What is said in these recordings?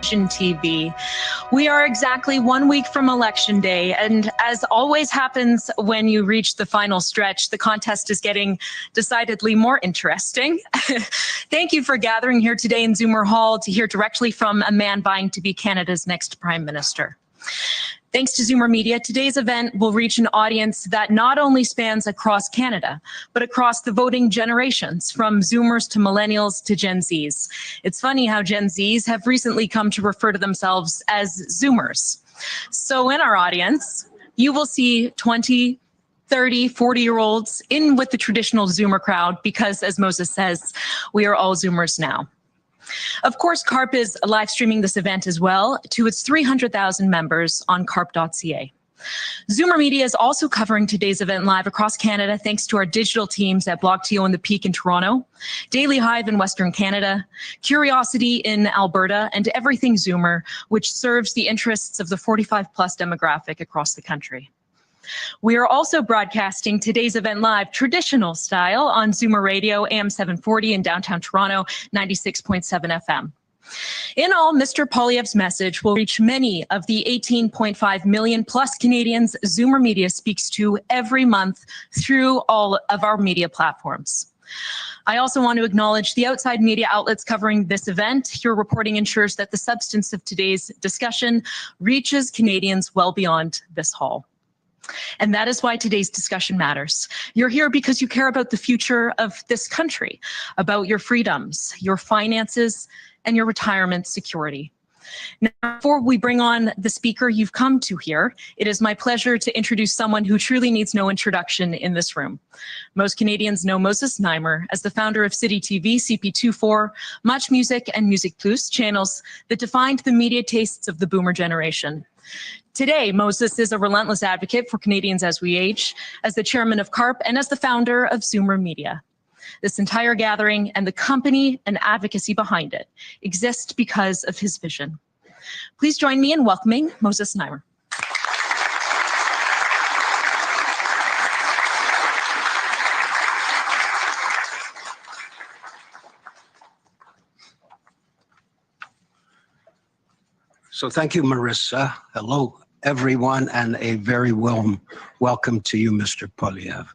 Vision TV. We are exactly 1 week from Election Day, and as always happens when you reach the final stretch, the contest is getting decidedly more interesting. Thank you for gathering here today in Zoomer Hall to hear directly from a man vying to be Canada's next Prime Minister. Thanks to Zoomer Media, today's event will reach an audience that not only spans across Canada, but across the voting generations, from Zoomers to millennials to Gen Zs. It's funny how Gen Zs have recently come to refer to themselves as Zoomers. So in our audience, you will see 20, 30, 40-year-olds in with the traditional Zoomer crowd because, as Moses says, we are all Zoomers now. Of course, CARP is live streaming this event as well to its 300,000 members on carp.ca. Zoomer Media is also covering today's event live across Canada thanks to our digital teams at BlogTO and The Peak in Toronto, Daily Hive in Western Canada, Curiosity in Alberta, and Everything Zoomer, which serves the interests of the 45-plus demographic across the country. We are also broadcasting today's event live traditional style on Zoomer Radio, AM 740 in downtown Toronto, 96.7 FM. In all, Mr. Poilievre's message will reach many of the 18.5 million plus Canadians Zoomer Media speaks to every month through all of our media platforms. I also want to acknowledge the outside media outlets covering this event. Your reporting ensures that the substance of today's discussion reaches Canadians well beyond this hall. And that is why today's discussion matters. You're here because you care about the future of this country, about your freedoms, your finances, and your retirement security. Now, before we bring on the speaker you've come to hear, it is my pleasure to introduce someone who truly needs no introduction in this room. Most Canadians know Moses Znaimer as the founder of City TV, CP24, Much Music, and Music Plus, channels that defined the media tastes of the boomer generation. Today, Moses is a relentless advocate for Canadians as we age, as the chairman of CARP, and as the founder of Zoomer Media. This entire gathering and the company and advocacy behind it exist because of his vision. Please join me in welcoming Moses Znaimer. So thank you, Marissa. Hello, everyone, and a very warm welcome to you, Mr. Poilievre.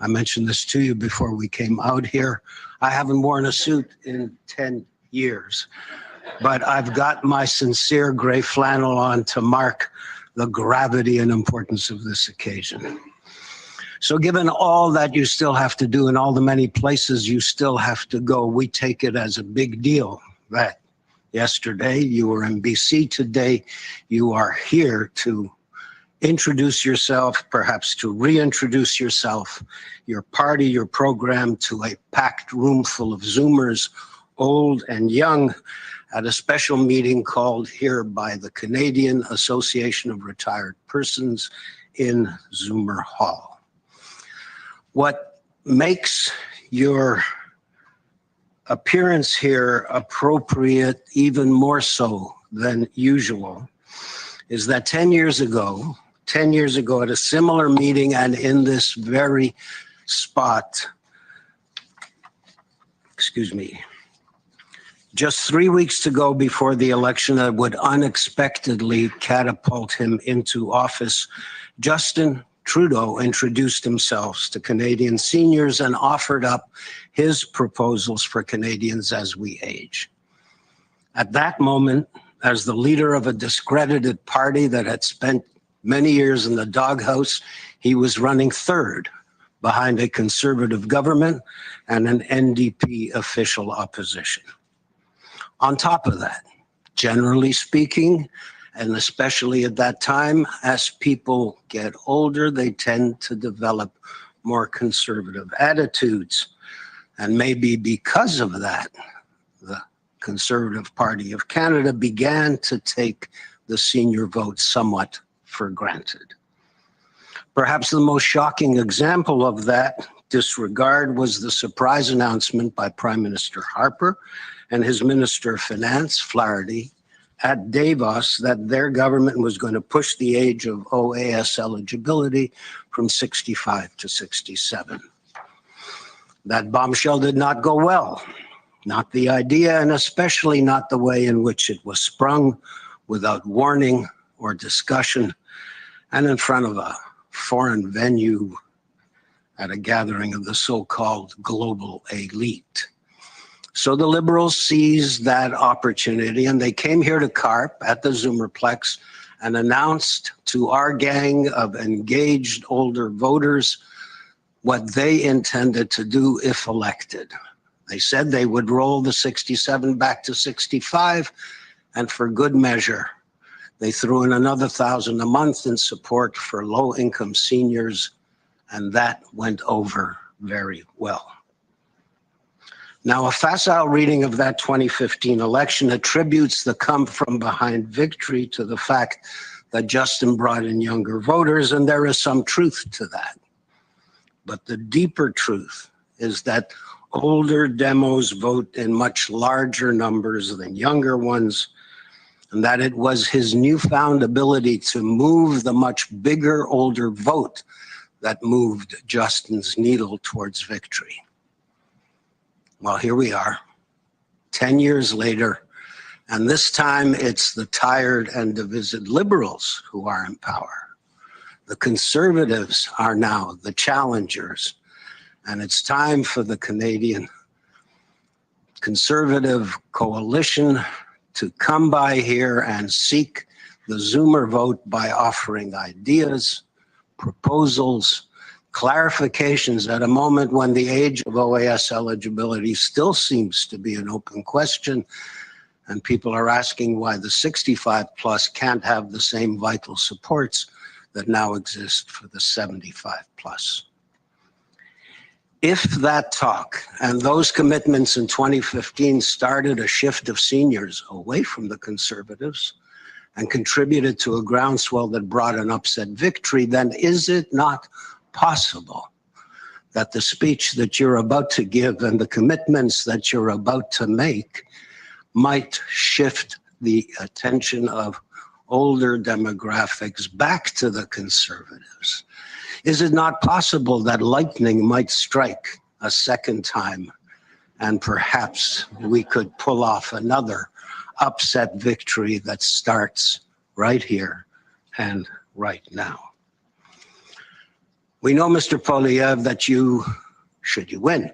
I mentioned this to you before we came out here. I haven't worn a suit in 10 years, but I've got my sincere gray flannel on to mark the gravity and importance of this occasion. So given all that you still have to do and all the many places you still have to go, we take it as a big deal that yesterday you were in BC, today you are here to introduce yourself, perhaps to reintroduce yourself, your party, your program to a packed room full of Zoomers, old and young, at a special meeting called here by the Canadian Association of Retired Persons in Zoomer Hall. What makes your appearance here appropriate even more so than usual is that 10 years ago at a similar meeting and in this very spot, just 3 weeks to go before the election that would unexpectedly catapult him into office, Justin Trudeau introduced himself to Canadian seniors and offered up his proposals for Canadians as we age. At that moment, as the leader of a discredited party that had spent many years in the doghouse, he was running third behind a conservative government and an NDP official opposition. On top of that, generally speaking, and especially at that time, as people get older, they tend to develop more conservative attitudes. And maybe because of that, the Conservative Party of Canada began to take the senior vote somewhat for granted. Perhaps the most shocking example of that disregard was the surprise announcement by Prime Minister Harper and his Minister of Finance, Flaherty, at Davos that their government was going to push the age of OAS eligibility from 65 to 67. That bombshell did not go well. not the idea, and especially not the way in which it was sprung, without warning or discussion, and in front of a foreign venue at a gathering of the so-called global elite. So the Liberals seized that opportunity, and they came here to CARP at the Zoomerplex and announced to our gang of engaged older voters what they intended to do if elected. They said they would roll the 67 back to 65, and for good measure, they threw in another $1,000 a month in support for low-income seniors, and that went over very well. Now, a facile reading of that 2015 election attributes the come-from-behind victory to the fact that Justin brought in younger voters, and there is some truth to that. But the deeper truth is that older demos vote in much larger numbers than younger ones, and that it was his newfound ability to move the much bigger older vote that moved Justin's needle towards victory. Well, here we are, 10 years later, and this time it's the tired and divided Liberals who are in power. The Conservatives are now the challengers, and it's time for the Canadian Conservative coalition to come by here and seek the Zoomer vote by offering ideas, proposals, clarifications at a moment when the age of OAS eligibility still seems to be an open question, and people are asking why the 65 plus can't have the same vital supports that now exist for the 75 plus. If that talk and those commitments in 2015 started a shift of seniors away from the Conservatives and contributed to a groundswell that brought an upset victory, then is it not possible that the speech that you're about to give and the commitments that you're about to make might shift the attention of older demographics back to the Conservatives? Is it not possible that lightning might strike a second time and perhaps we could pull off another upset victory that starts right here and right now? We know, Mr. Poilievre, that you, should you win,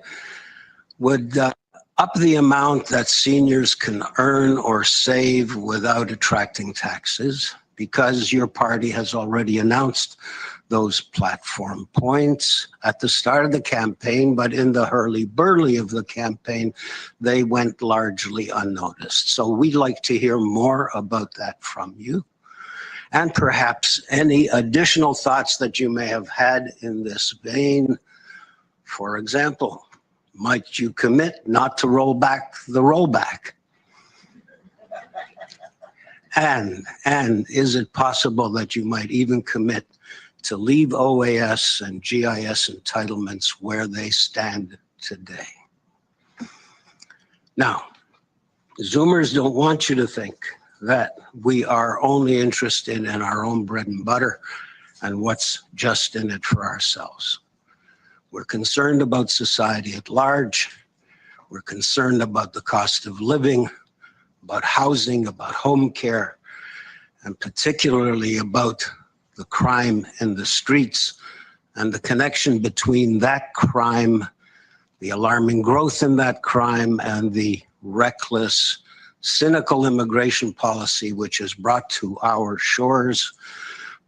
would up the amount that seniors can earn or save without attracting taxes, because your party has already announced those platform points at the start of the campaign, but in the hurly-burly of the campaign, they went largely unnoticed. So we'd like to hear more about that from you, and perhaps any additional thoughts that you may have had in this vein. For example, might you commit not to roll back the rollback? And is it possible that you might even commit to leave OAS and GIS entitlements where they stand today? Now, Zoomers don't want you to think that we are only interested in our own bread and butter and what's just in it for ourselves. We're concerned about society at large. We're concerned about the cost of living, about housing, about home care, and particularly about the crime in the streets and the connection between that crime, the alarming growth in that crime, and the reckless, cynical immigration policy which has brought to our shores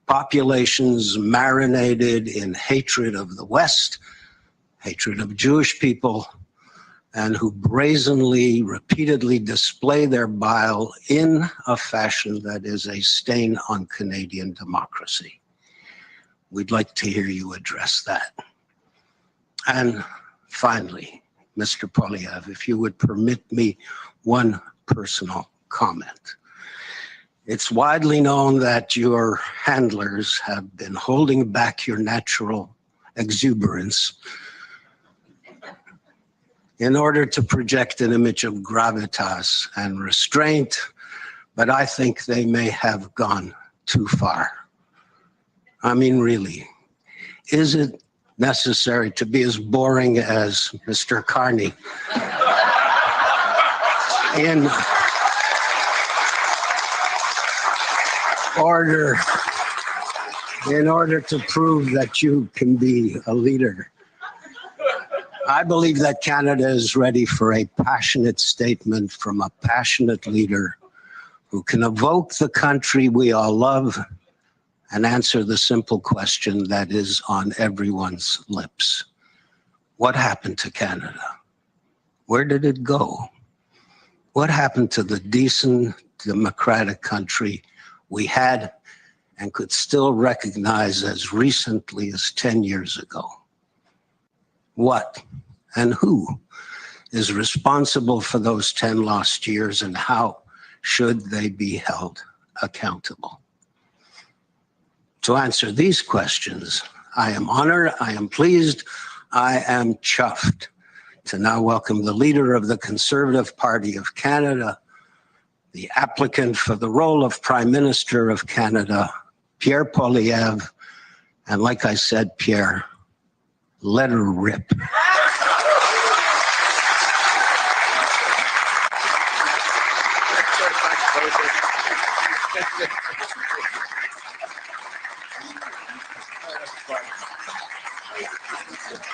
populations marinated in hatred of the West, hatred of Jewish people, and who brazenly, repeatedly display their bile in a fashion that is a stain on Canadian democracy. We'd like to hear you address that. And finally, Mr. Poilievre, if you would permit me one personal comment. It's widely known that your handlers have been holding back your natural exuberance in order to project an image of gravitas and restraint, but I think they may have gone too far. I mean, really, is it necessary to be as boring as Mr. Carney in order to prove that you can be a leader. I believe that Canada is ready for a passionate statement from a passionate leader who can evoke the country we all love and answer the simple question that is on everyone's lips. What happened to Canada? Where did it go? What happened to the decent, democratic country we had and could still recognize as recently as 10 years ago? What and who is responsible for those 10 lost years, and how should they be held accountable? To answer these questions, I am honored, I am pleased, I am chuffed to now welcome the leader of the Conservative Party of Canada, the applicant for the role of Prime Minister of Canada, Pierre Poilievre. And like I said, Pierre, let her rip.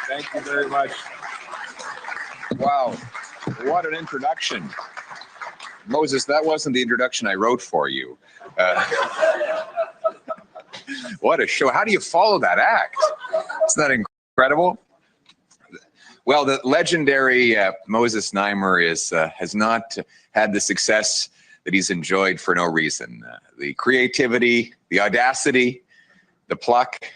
Thank you very much. Wow, what an introduction. Moses, that wasn't the introduction I wrote for you. What a show. How do you follow that act? Isn't that incredible? Well, the legendary Moses Znaimer has not had the success that he's enjoyed for no reason. The creativity, the audacity, the pluck,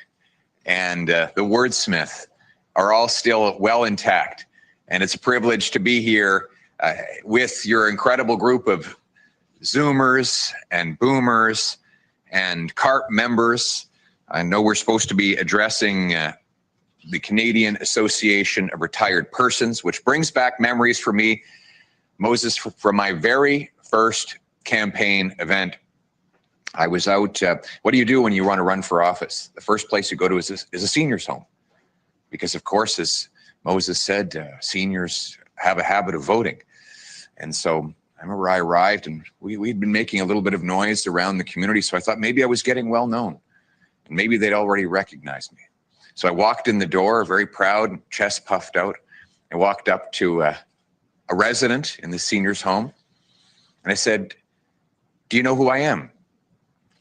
and the wordsmith are all still well intact. And it's a privilege to be here with your incredible group of Zoomers and Boomers and CARP members. I know we're supposed to be addressing the Canadian Association of Retired Persons, which brings back memories for me, Moses, from my very first campaign event. I was out, what do you do when you want to run for office? The first place you go to is a senior's home. Because of course, as Moses said, seniors have a habit of voting. And so I remember I arrived and we'd been making a little bit of noise around the community. So I thought maybe I was getting well known and maybe they'd already recognized me. So I walked in the door, very proud, chest puffed out. I walked up to a resident in the senior's home and I said, "Do you know who I am?"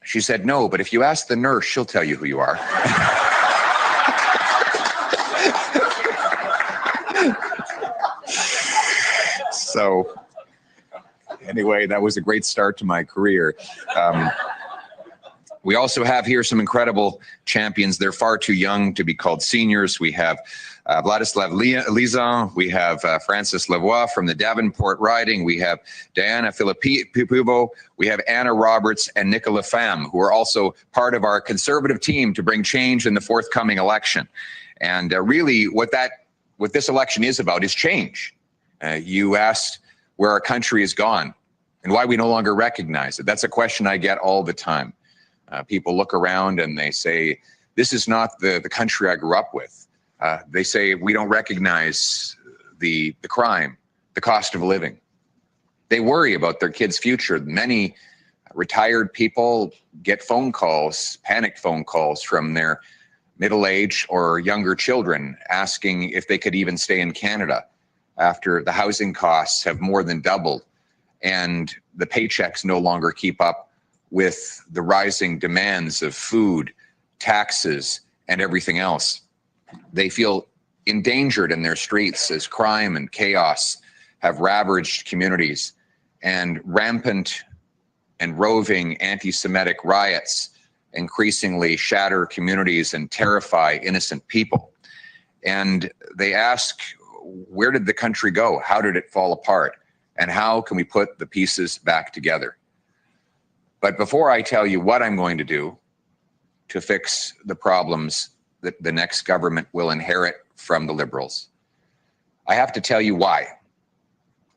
She said, "No, but if you ask the nurse, she'll tell you who you are." So anyway, that was a great start to my career. We also have here some incredible champions. They're far too young to be called seniors. We have Vladislav Lizan. We have Francis Lavoie from the Davenport riding. We have Diana Filippivo. We have Anna Roberts and Nicola Pham, who are also part of our Conservative team to bring change in the forthcoming election. And really what this election is about is change. You asked where our country has gone and why we no longer recognize it. That's a question I get all the time. People look around and they say, this is not the country I grew up with. They say, we don't recognize the crime, the cost of living. They worry about their kids' future. Many retired people get phone calls, panicked phone calls from their middle-aged or younger children asking if they could even stay in Canada after the housing costs have more than doubled and the paychecks no longer keep up with the rising demands of food, taxes, and everything else. They feel endangered in their streets as crime and chaos have ravaged communities, and rampant and roving anti-Semitic riots increasingly shatter communities and terrify innocent people. And they ask, where did the country go? How did it fall apart? And how can we put the pieces back together? But before I tell you what I'm going to do to fix the problems that the next government will inherit from the Liberals, I have to tell you why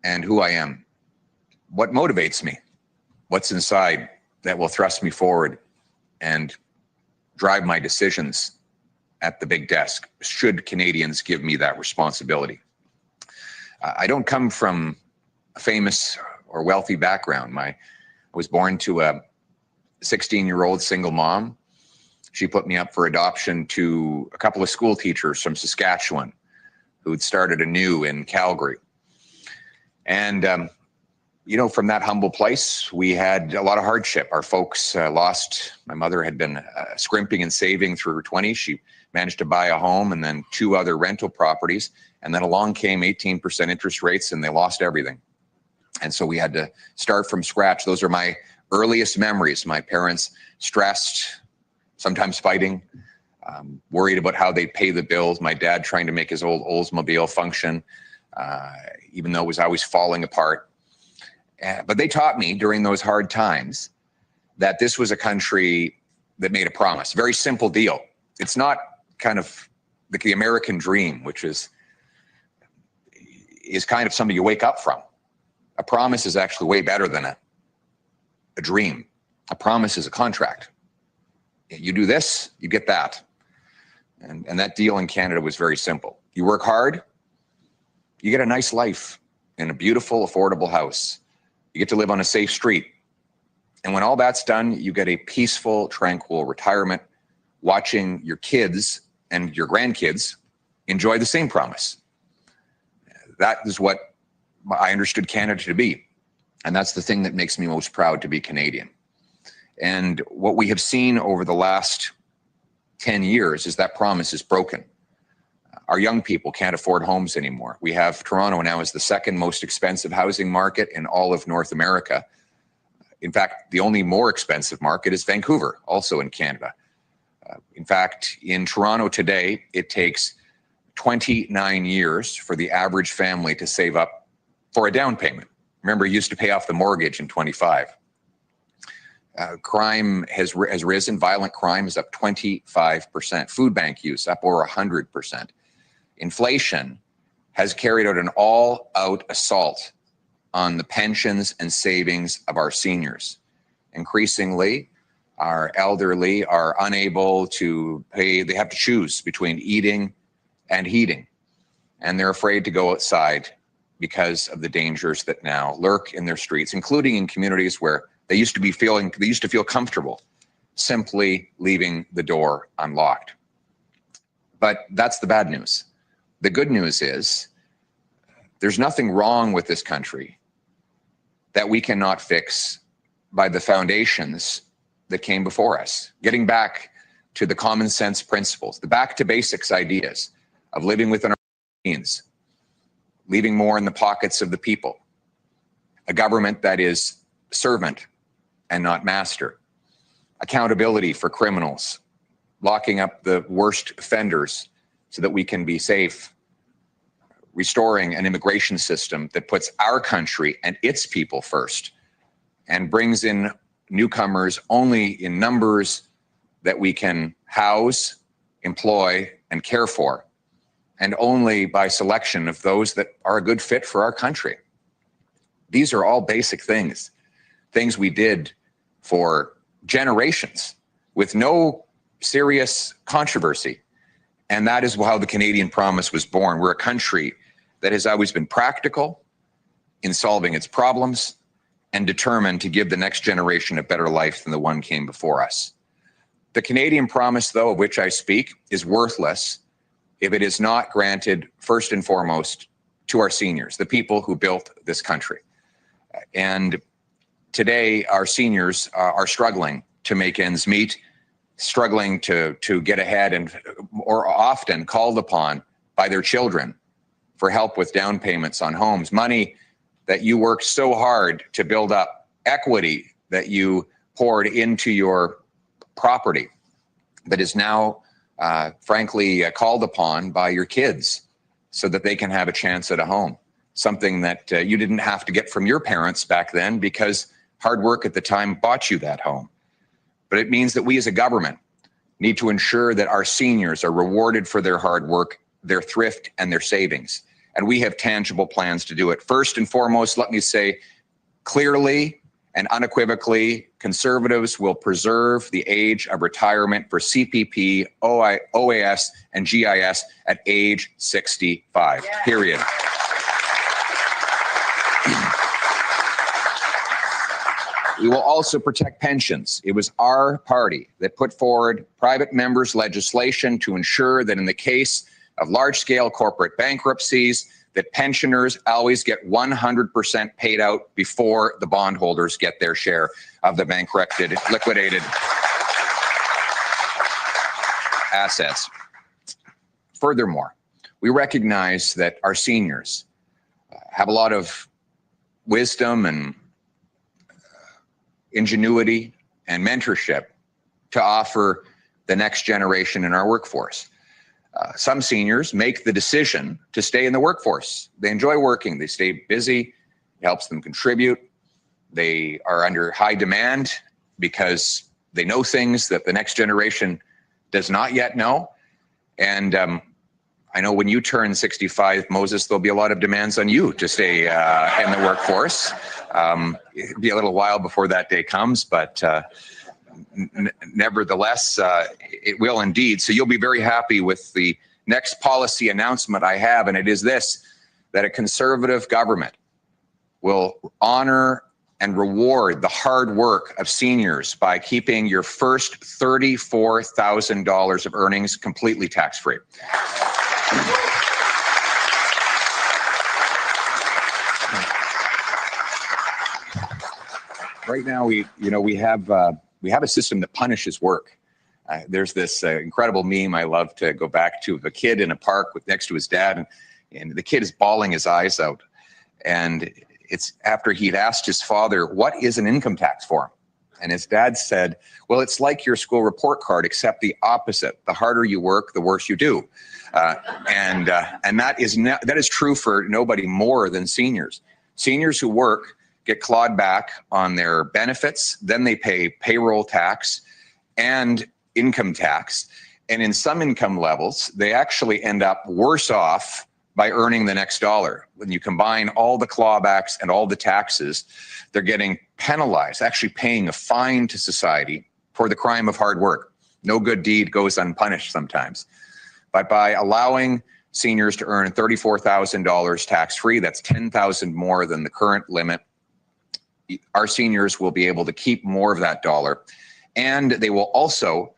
and who I am, what motivates me, what's inside that will thrust me forward and drive my decisions at the big desk, should Canadians give me that responsibility. I don't come from a famous or wealthy background. I was born to a 16-year-old single mom. She put me up for adoption to a couple of school teachers from Saskatchewan who'd started anew in Calgary. And, you know, from that humble place, we had a lot of hardship. Our folks lost, my mother had been scrimping and saving through her 20s. She managed to buy a home and then 2 other rental properties. And then along came 18% interest rates and they lost everything. And so we had to start from scratch. Those are my earliest memories. My parents stressed, sometimes fighting, worried about how they'd pay the bills. My dad trying to make his old Oldsmobile function, even though it was always falling apart. But they taught me during those hard times that this was a country that made a promise. Very simple deal. It's not kind of like the American dream, which is kind of something you wake up from. A promise is actually way better than a dream. A promise is a contract. You do this, you get that. And that deal in Canada was very simple. You work hard, you get a nice life in a beautiful, affordable house. You get to live on a safe street. And when all that's done, you get a peaceful, tranquil retirement, watching your kids and your grandkids enjoy the same promise. That is what I understood Canada to be. And that's the thing that makes me most proud to be Canadian. And what we have seen over the last 10 years is that promise is broken. Our young people can't afford homes anymore. We have Toronto now as the second most expensive housing market in all of North America. In fact, the only more expensive market is Vancouver, also in Canada. In fact, in Toronto today, it takes 29 years for the average family to save up for a down payment. Remember, you used to pay off the mortgage in 25. Crime has risen. Violent crime is up 25%. Food bank use up over 100%. Inflation has carried out an all-out assault on the pensions and savings of our seniors. Increasingly, our elderly are unable to pay. They have to choose between eating and heating, and they're afraid to go outside because of the dangers that now lurk in their streets, including in communities where they used to feel comfortable simply leaving the door unlocked. But that's the bad news. The good news is there's nothing wrong with this country that we cannot fix by the foundations that came before us. Getting back to the common sense principles, the back to basics ideas of living within our means, leaving more in the pockets of the people, a government that is servant and not master, accountability for criminals, locking up the worst offenders so that we can be safe, restoring an immigration system that puts our country and its people first and brings in newcomers only in numbers that we can house, employ, and care for, and only by selection of those that are a good fit for our country. These are all basic things we did for generations with no serious controversy. And that is how the Canadian Promise was born. We're a country that has always been practical in solving its problems and determined to give the next generation a better life than the one came before us. The Canadian Promise, though, of which I speak, is worthless if it is not granted first and foremost to our seniors, the people who built this country. And today, our seniors are struggling to make ends meet, struggling to get ahead, and or often called upon by their children for help with down payments on homes, money that you worked so hard to build up, equity that you poured into your property that is now, frankly, called upon by your kids so that they can have a chance at a home, something that you didn't have to get from your parents back then because hard work at the time bought you that home. But it means that we as a government need to ensure that our seniors are rewarded for their hard work, their thrift, and their savings. And we have tangible plans to do it. First and foremost, let me say clearly and unequivocally, Conservatives will preserve the age of retirement for CPP, OAS, and GIS at age 65, period. We will also protect pensions. It was our party that put forward private members' legislation to ensure that in the case of large-scale corporate bankruptcies, that pensioners always get 100% paid out before the bondholders get their share of the bankrupted, liquidated assets. Furthermore, we recognize that our seniors have a lot of wisdom and ingenuity and mentorship to offer the next generation in our workforce. Some seniors make the decision to stay in the workforce. They enjoy working, they stay busy, it helps them contribute. They are under high demand because they know things that the next generation does not yet know. And I know when you turn 65, Moses, there'll be a lot of demands on you to stay in the workforce. It'll be a little while before that day comes, but nevertheless, it will indeed. So you'll be very happy with the next policy announcement I have, and it is this, that a Conservative government will honor and reward the hard work of seniors by keeping your first $34,000 of earnings completely tax-free. Right now, we have a system that punishes work. There's this incredible meme I love to go back to of a kid in a park next to his dad, and the kid is bawling his eyes out. And it's after he'd asked his father, what is an income tax form? And his dad said, well, it's like your school report card, except the opposite. The harder you work, the worse you do. And that is true for nobody more than seniors. Seniors who work get clawed back on their benefits, then they pay payroll tax and income tax. And in some income levels, they actually end up worse off by earning the next dollar. When you combine all the clawbacks and all the taxes, they're getting penalized, actually paying a fine to society for the crime of hard work. No good deed goes unpunished sometimes. But by allowing seniors to earn $34,000 tax-free, that's $10,000 more than the current limit, our seniors will be able to keep more of that dollar, and they will also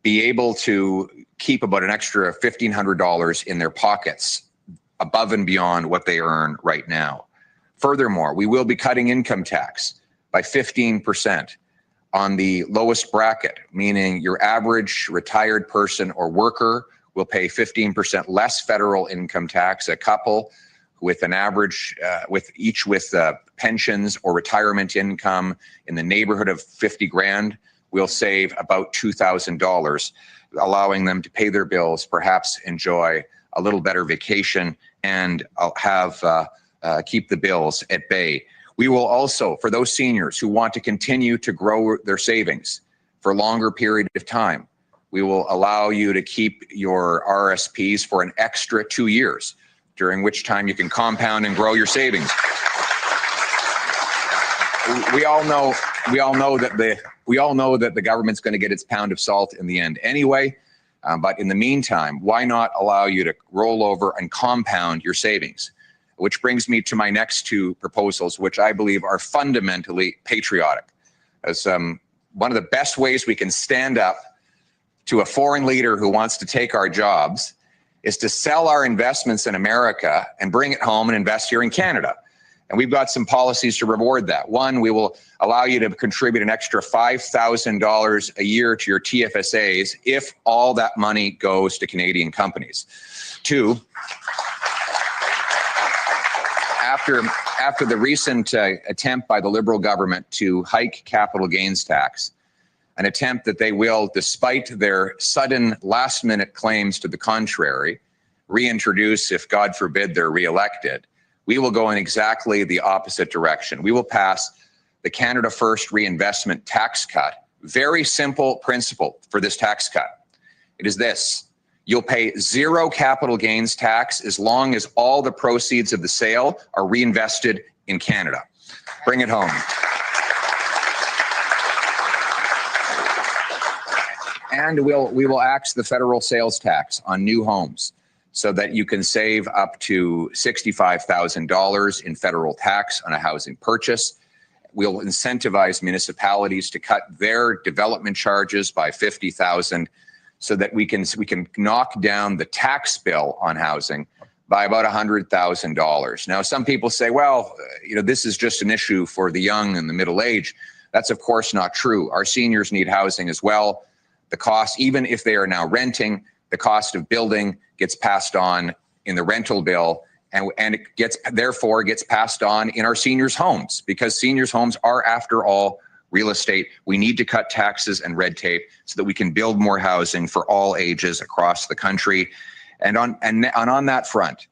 be able to keep about an extra $1,500 in their pockets above and beyond what they earn right now. Furthermore, we will be cutting income tax by 15% on the lowest bracket, meaning your average retired person or worker will pay 15% less federal income tax. A couple with an average, with pensions or retirement income in the neighborhood of 50 grand, will save about $2,000, allowing them to pay their bills, perhaps enjoy a little better vacation, and keep the bills at bay. We will also, for those seniors who want to continue to grow their savings for a longer period of time, we will allow you to keep your RSPs for an extra 2 years, during which time you can compound and grow your savings. We all know that the government's going to get its pound of salt in the end anyway. But in the meantime, why not allow you to roll over and compound your savings? Which brings me to my next two proposals, which I believe are fundamentally patriotic. As one of the best ways we can stand up to a foreign leader who wants to take our jobs is to sell our investments in America and bring it home and invest here in Canada. And we've got some policies to reward that. One, we will allow you to contribute an extra $5,000 a year to your TFSAs if all that money goes to Canadian companies. Two, after the recent attempt by the Liberal government to hike capital gains tax, an attempt that they will, despite their sudden last-minute claims to the contrary, reintroduce if, God forbid, they're reelected, we will go in exactly the opposite direction. We will pass the Canada First reinvestment tax cut. Very simple principle for this tax cut. It is this: you'll pay zero capital gains tax as long as all the proceeds of the sale are reinvested in Canada. Bring it home. And we will axe the federal sales tax on new homes, so that you can save up to $65,000 in federal tax on a housing purchase. we'll incentivize municipalities to cut their development charges by 50,000 so that we can knock down the tax bill on housing by about $100,000. Now, some people say, well, this is just an issue for the young and the middle age. That's of course not true. Our seniors need housing as well. The cost, even if they are now renting, the cost of building gets passed on in the rental bill, and it therefore gets passed on in our seniors' homes, because seniors' homes are, after all, real estate. We need to cut taxes and red tape so that we can build more housing for all ages across the country. And on that front,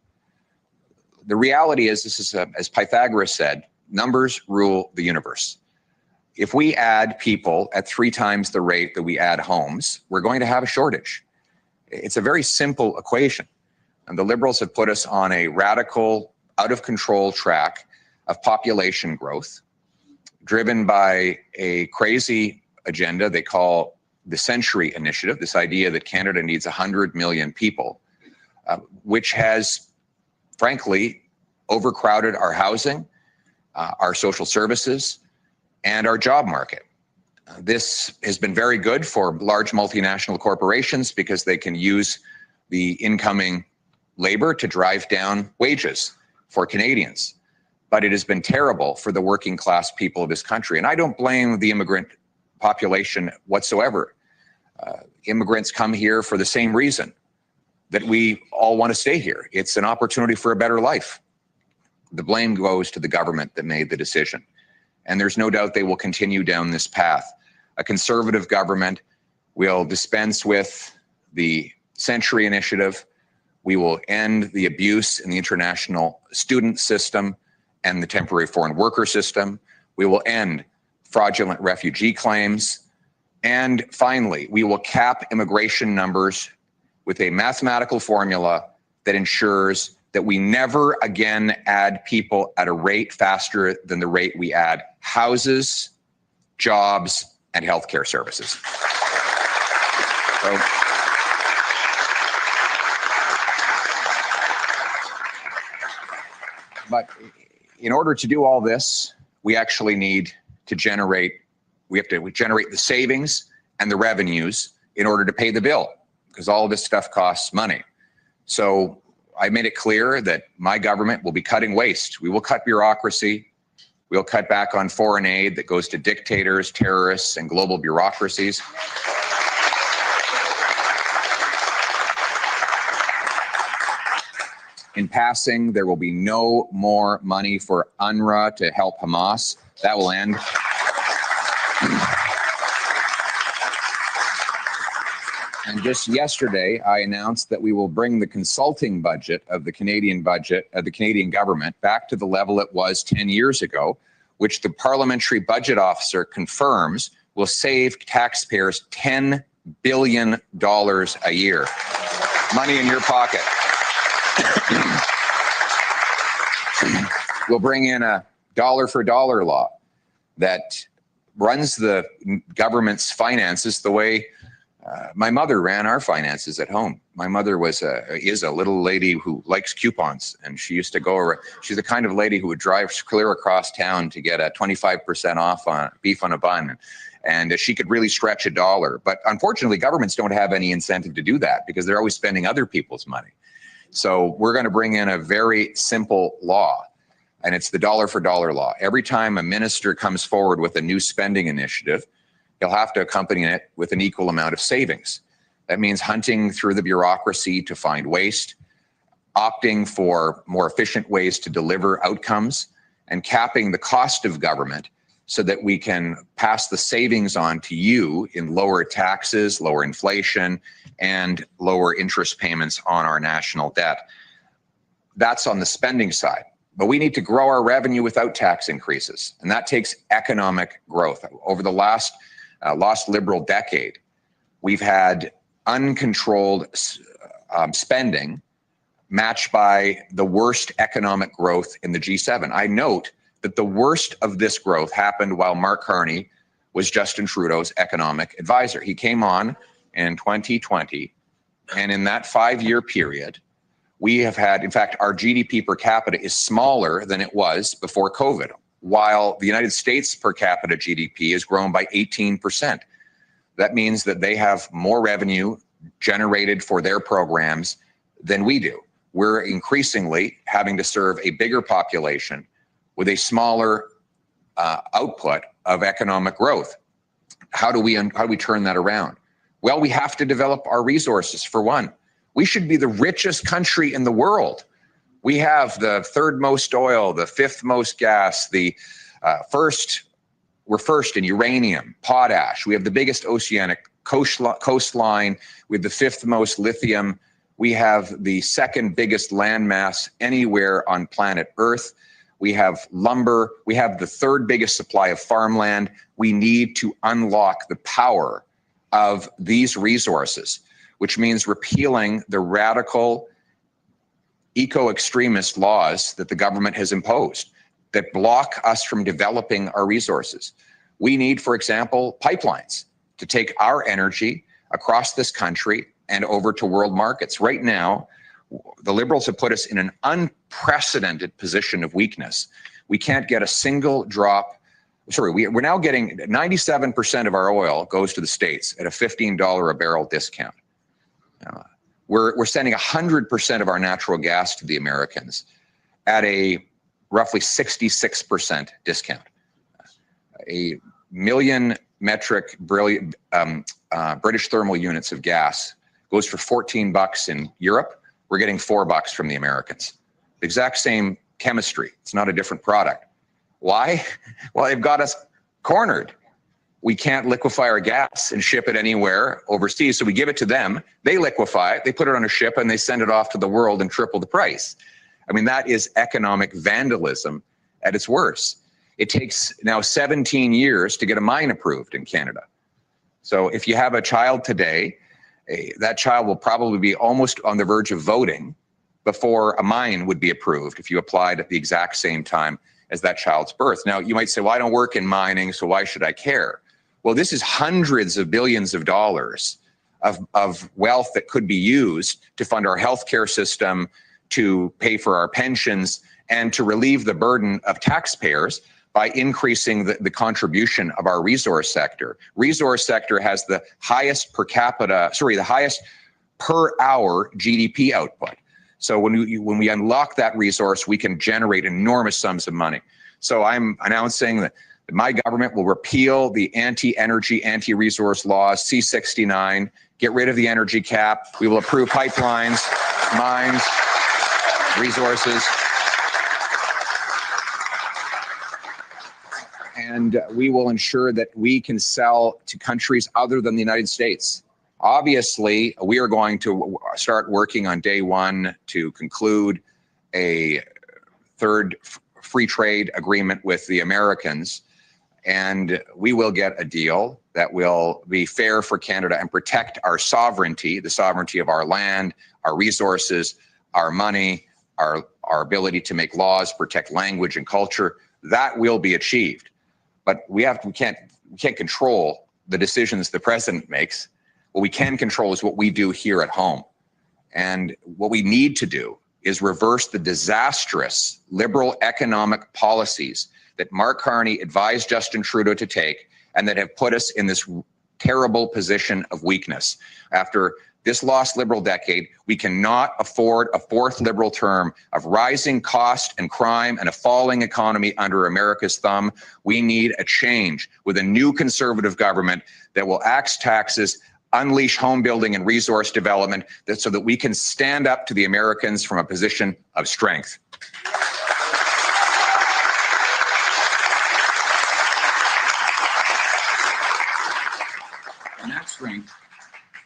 the reality is, this is, as Pythagoras said, numbers rule the universe. If we add people at 3 times the rate that we add homes, we're going to have a shortage. It's a very simple equation. And the Liberals have put us on a radical, out of control track of population growth, driven by a crazy agenda they call the Century Initiative, this idea that Canada needs 100 million people, which has, frankly, overcrowded our housing, our social services, and our job market. This has been very good for large multinational corporations because they can use the incoming labor to drive down wages for Canadians. But it has been terrible for the working class people of this country. And I don't blame the immigrant population whatsoever. Immigrants come here for the same reason that we all want to stay here. It's an opportunity for a better life. The blame goes to the government that made the decision. And there's no doubt they will continue down this path. A Conservative government will dispense with the Century Initiative. We will end the abuse in the international student system and the temporary foreign worker system. We will end fraudulent refugee claims. And finally, we will cap immigration numbers with a mathematical formula that ensures that we never again add people at a rate faster than the rate we add houses, jobs, and healthcare services. But in order to do all this, we actually need to generate the savings and the revenues in order to pay the bill, because all of this stuff costs money. So I made it clear that my government will be cutting waste. We will cut bureaucracy. We'll cut back on foreign aid that goes to dictators, terrorists, and global bureaucracies. In passing, there will be no more money for UNRWA to help Hamas. That will end. And just yesterday, I announced that we will bring the consulting budget of the Canadian government back to the level it was 10 years ago, which the Parliamentary Budget Officer confirms will save taxpayers $10 billion a year. Money in your pocket. We'll bring in a dollar for dollar law that runs the government's finances the way my mother ran our finances at home. My mother is a little lady who likes coupons, and she used to go around. She's the kind of lady who would drive clear across town to get a 25% off on beef on a bun, and she could really stretch a dollar. But unfortunately, governments don't have any incentive to do that because they're always spending other people's money. So we're going to bring in a very simple law, and it's the dollar for dollar law. Every time a minister comes forward with a new spending initiative, he'll have to accompany it with an equal amount of savings. That means hunting through the bureaucracy to find waste, opting for more efficient ways to deliver outcomes, and capping the cost of government so that we can pass the savings on to you in lower taxes, lower inflation, and lower interest payments on our national debt. That's on the spending side. But we need to grow our revenue without tax increases, and that takes economic growth. Over the last Liberal decade, we've had uncontrolled spending matched by the worst economic growth in the G7. I note that the worst of this growth happened while Mark Carney was Justin Trudeau's economic advisor. He came on in 2020, and in that 5-year period, we have had, in fact, our GDP per capita is smaller than it was before COVID. while the United States per capita GDP has grown by 18%. That means that they have more revenue generated for their programs than we do. We're increasingly having to serve a bigger population with a smaller output of economic growth. How do we turn that around? Well, we have to develop our resources. For one, we should be the richest country in the world. We have the third most oil, the fifth most gas, we're first in uranium, potash. We have the biggest oceanic coastline. We have the fifth most lithium. We have the second biggest landmass anywhere on planet Earth. We have lumber. We have the third biggest supply of farmland. We need to unlock the power of these resources, which means repealing the radical eco-extremist laws that the government has imposed that block us from developing our resources. We need, for example, pipelines to take our energy across this country and over to world markets. Right now, the Liberals have put us in an unprecedented position of weakness. We can't get a single drop. Sorry, we're now getting 97% of our oil goes to the States at a $15 a barrel discount. We're sending 100% of our natural gas to the Americans at a roughly 66% discount. A million metric British thermal units of gas goes for $14 in Europe. We're getting $4 from the Americans. The exact same chemistry. It's not a different product. Why? Well, they've got us cornered. We can't liquefy our gas and ship it anywhere overseas. So we give it to them. They liquefy it. They put it on a ship and they send it off to the world and triple the price. I mean, that is economic vandalism at its worst. It takes now 17 years to get a mine approved in Canada. So if you have a child today, that child will probably be almost on the verge of voting before a mine would be approved if you applied at the exact same time as that child's birth. Now, you might say, well, I don't work in mining, so why should I care? Well, this is hundreds of billions of dollars of wealth that could be used to fund our healthcare system, to pay for our pensions, and to relieve the burden of taxpayers by increasing the contribution of our resource sector. Resource sector has the highest per hour GDP output. So when we unlock that resource, we can generate enormous sums of money. So I'm announcing that my government will repeal the anti-energy, anti-resource laws, C-69, get rid of the energy cap. We will approve pipelines, mines, resources. And we will ensure that we can sell to countries other than the United States. Obviously, we are going to start working on day one to conclude a third free trade agreement with the Americans. And we will get a deal that will be fair for Canada and protect our sovereignty, the sovereignty of our land, our resources, our money, our ability to make laws, protect language and culture. That will be achieved. But we can't control the decisions the president makes. What we can control is what we do here at home. And what we need to do is reverse the disastrous liberal economic policies that Mark Carney advised Justin Trudeau to take and that have put us in this terrible position of weakness. After this lost liberal decade, we cannot afford a fourth liberal term of rising cost and crime and a falling economy under America's thumb. We need a change with a new conservative government that will axe taxes, unleash home building and resource development so that we can stand up to the Americans from a position of strength.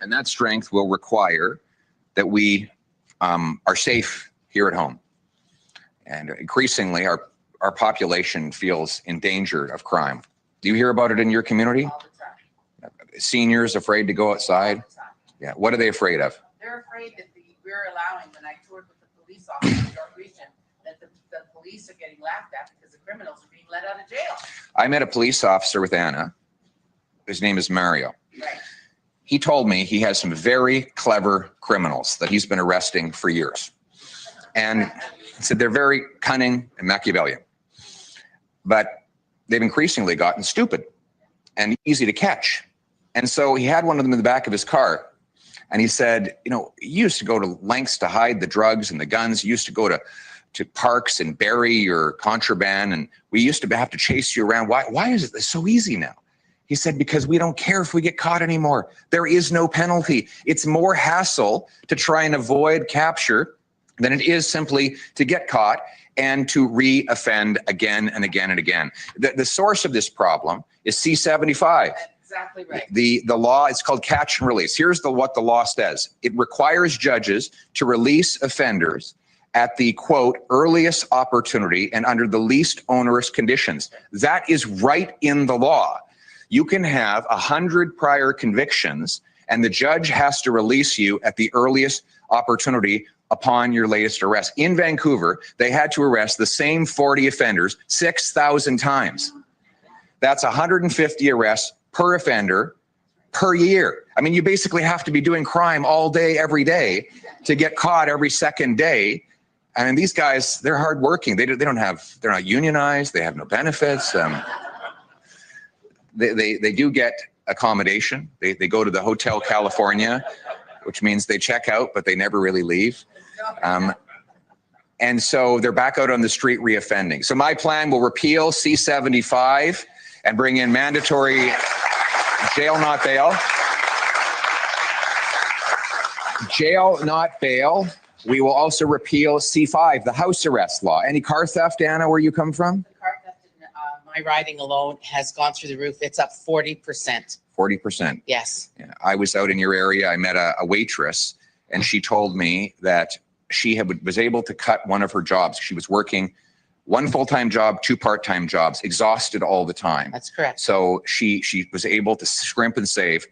And that strength will require that we are safe here at home. And increasingly, our population feels in danger of crime. Do you hear about it in your community? All the time. Seniors afraid to go outside? All the time. Yeah. What are they afraid of? They're afraid that we're allowing, when I toured with the police officers in York Region, that the police are getting laughed at because the criminals are being let out of jail. I met a police officer with Anna. His name is Mario. Right. He told me he has some very clever criminals that he's been arresting for years. And he said they're very cunning and Machiavellian. but they've increasingly gotten stupid and easy to catch. And so he had one of them in the back of his car. And he said, you know, you used to go to lengths to hide the drugs and the guns. You used to go to parks and bury your contraband. And we used to have to chase you around. Why is it so easy now? He said, because we don't care if we get caught anymore. There is no penalty. It's more hassle to try and avoid capture than it is simply to get caught and to re-offend again and again and again. The source of this problem is C-75. Exactly right. The law is called catch and release. Here's what the law says. It requires judges to release offenders at the, quote, earliest opportunity and under the least onerous conditions. That is right in the law. You can have 100 prior convictions and the judge has to release you at the earliest opportunity upon your latest arrest. In Vancouver, they had to arrest the same 40 offenders 6,000 times. That's 150 arrests per offender per year. I mean, you basically have to be doing crime all day, every day to get caught every second day. I mean, these guys, they're hardworking. They're not unionized. They have no benefits. They do get accommodation. They go to the Hotel California, which means they check out, but they never really leave. And so they're back out on the street reoffending. So my plan will repeal C-75 and bring in mandatory jail, not bail. Jail, not bail. We will also repeal C-5, the house arrest law. Any car theft, Anna, where you come from? The car theft in my riding alone has gone through the roof. It's up 40%. 40%. Yes. Yeah. I was out in your area. I met a waitress, and she told me that she was able to cut one of her jobs. She was working one full-time job, 2 part-time jobs, exhausted all the time. That's correct. So she was able to scrimp and save.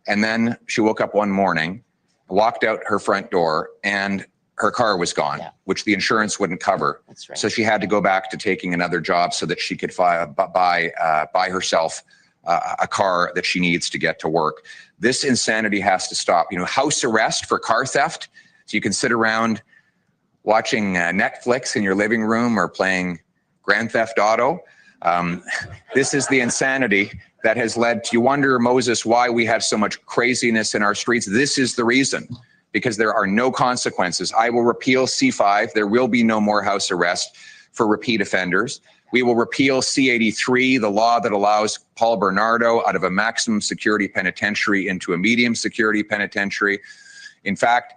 And then she woke up one morning, walked out her front door, and her car was gone, yeah, which the insurance wouldn't cover. That's right. So she had to go back to taking another job so that she could buy herself a car that she needs to get to work. This insanity has to stop. You know, house arrest for car theft. So you can sit around watching Netflix in your living room or playing Grand Theft Auto. This is the insanity that has led to, you wonder, Moses, why we have so much craziness in our streets. This is the reason, because there are no consequences. I will repeal C-5. There will be no more house arrest for repeat offenders. We will repeal C-83, the law that allows Paul Bernardo out of a maximum security penitentiary into a medium security penitentiary. In fact,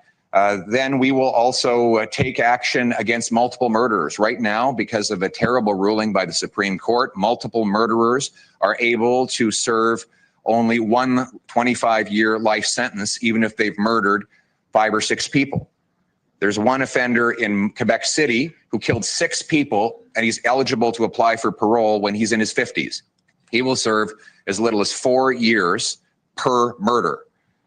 then we will also take action against multiple murderers. Right now, because of a terrible ruling by the Supreme Court, multiple murderers are able to serve only one 25-year life sentence, even if they've murdered 5 or 6 people. There's one offender in Quebec City who killed 6 people, and he's eligible to apply for parole when he's in his 50s. He will serve as little as 4 years per murder.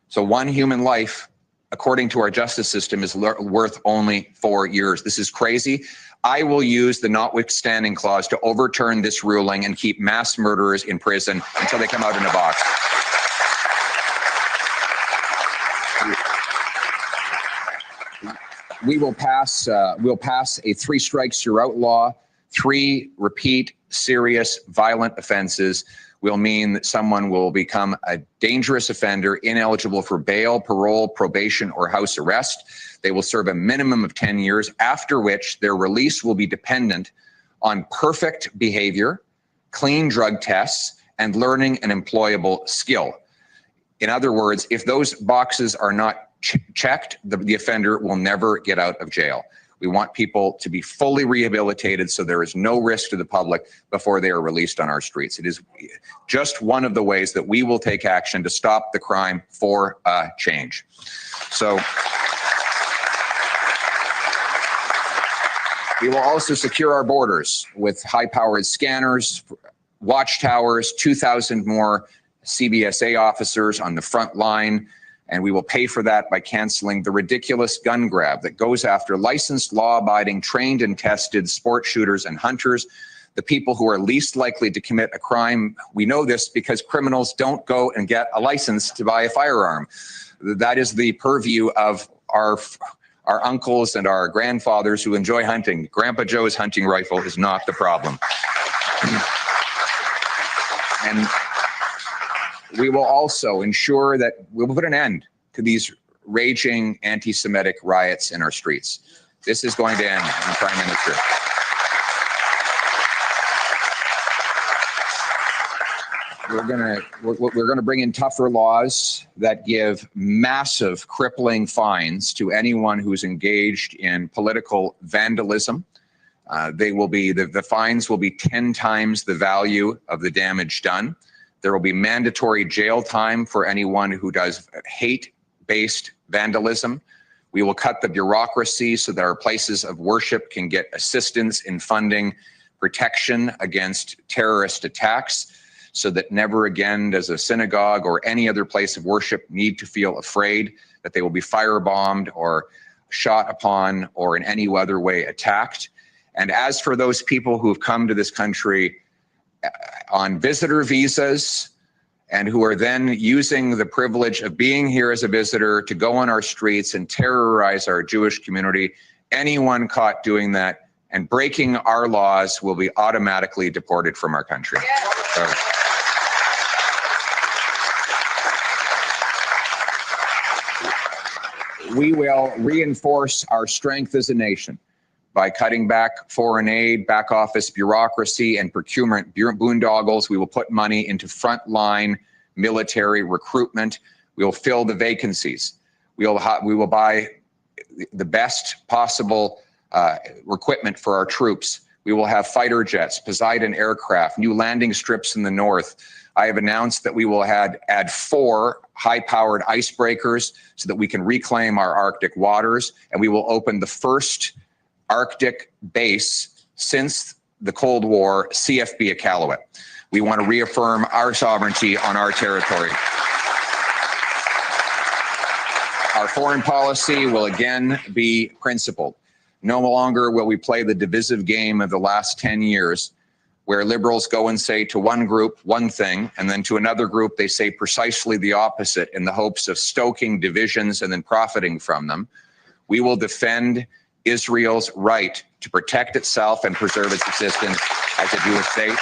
So one human life, according to our justice system, is worth only 4 years. This is crazy. I will use the notwithstanding clause to overturn this ruling and keep mass murderers in prison until they come out in a box. We'll pass a 3 strikes you're out law. 3 repeat serious violent offenses will mean that someone will become a dangerous offender, ineligible for bail, parole, probation, or house arrest. They will serve a minimum of 10 years, after which their release will be dependent on perfect behavior, clean drug tests, and learning an employable skill. In other words, if those boxes are not checked, the offender will never get out of jail. We want people to be fully rehabilitated so there is no risk to the public before they are released on our streets. It is just one of the ways that we will take action to stop the crime for change. So we will also secure our borders with high-powered scanners, watchtowers, 2,000 more CBSA officers on the front line. And we will pay for that by canceling the ridiculous gun grab that goes after licensed, law-abiding, trained and tested sport shooters and hunters, the people who are least likely to commit a crime. We know this because criminals don't go and get a license to buy a firearm. That is the purview of our uncles and our grandfathers who enjoy hunting. Grandpa Joe's hunting rifle is not the problem. And we will also ensure that we will put an end to these raging anti-Semitic riots in our streets. This is going to end, Prime Minister. We're going to bring in tougher laws that give massive crippling fines to anyone who's engaged in political vandalism. The fines will be 10 times the value of the damage done. There will be mandatory jail time for anyone who does hate-based vandalism. We will cut the bureaucracy so that our places of worship can get assistance in funding protection against terrorist attacks, so that never again does a synagogue or any other place of worship need to feel afraid that they will be firebombed or shot upon or in any other way attacked. And as for those people who have come to this country on visitor visas and who are then using the privilege of being here as a visitor to go on our streets and terrorize our Jewish community, anyone caught doing that and breaking our laws will be automatically deported from our country. So, we will reinforce our strength as a nation by cutting back foreign aid, back office bureaucracy, and procurement boondoggles. We will put money into frontline military recruitment. We will fill the vacancies. We will buy the best possible equipment for our troops. We will have fighter jets, Poseidon aircraft, new landing strips in the north. I have announced that we will add 4 high-powered icebreakers so that we can reclaim our Arctic waters, and we will open the first Arctic base since the Cold War, CFB Iqaluit. We want to reaffirm our sovereignty on our territory. Our foreign policy will again be principled. No longer will we play the divisive game of the last 10 years, where liberals go and say to one group one thing, and then to another group they say precisely the opposite in the hopes of stoking divisions and then profiting from them. We will defend Israel's right to protect itself and preserve its existence as a Jewish state.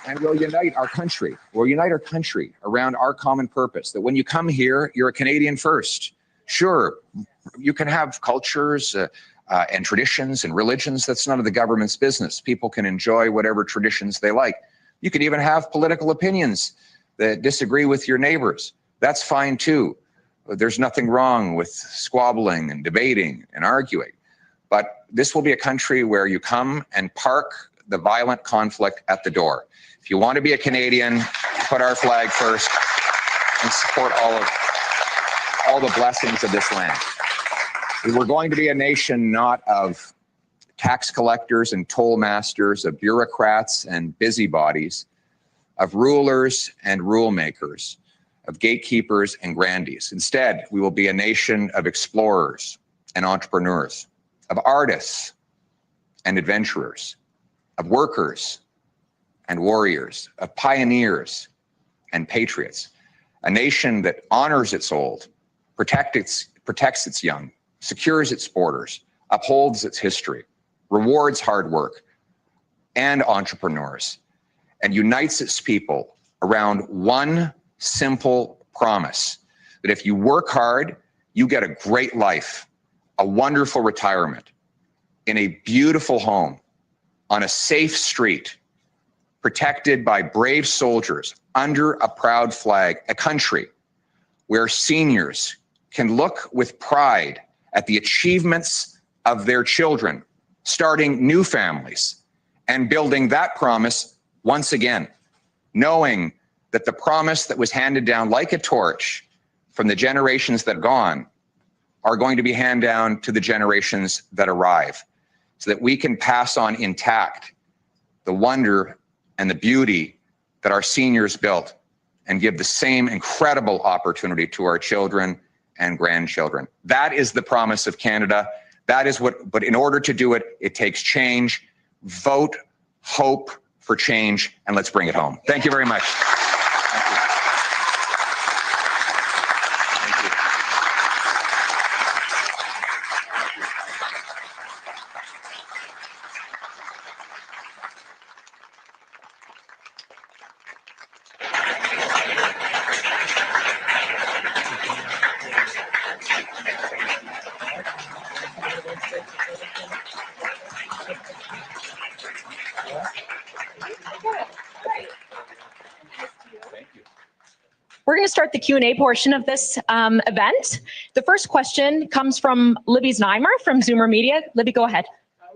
And we'll unite our country. We'll unite our country around our common purpose, that when you come here, you're a Canadian first. Sure, you can have cultures and traditions and religions. That's none of the government's business. People can enjoy whatever traditions they like. You can even have political opinions that disagree with your neighbors. That's fine too. There's nothing wrong with squabbling and debating and arguing. But this will be a country where you come and park the violent conflict at the door. If you want to be a Canadian, put our flag first and support all the blessings of this land. We're going to be a nation not of tax collectors and toll masters, of bureaucrats and busybodies, of rulers and rule makers, of gatekeepers and grandees. Instead, we will be a nation of explorers and entrepreneurs, of artists and adventurers, of workers and warriors, of pioneers and patriots, a nation that honors its old, protects its young, secures its borders, upholds its history, rewards hard work and entrepreneurs, and unites its people around one simple promise, that if you work hard, you get a great life, a wonderful retirement, in a beautiful home, on a safe street, protected by brave soldiers, under a proud flag, a country where seniors can look with pride at the achievements of their children, starting new families and building that promise once again, knowing that the promise that was handed down like a torch from the generations that have gone are going to be handed down to the generations that arrive, so that we can pass on intact the wonder and the beauty that our seniors built and give the same incredible opportunity to our children and grandchildren. That is the promise of Canada. That is what, but in order to do it, it takes change. Vote, hope for change, and let's bring it home. Thank you very much. We're going to start the Q&A portion of this event. The first question comes from Libby Znaimer from Zoomer Media. Libby, go ahead.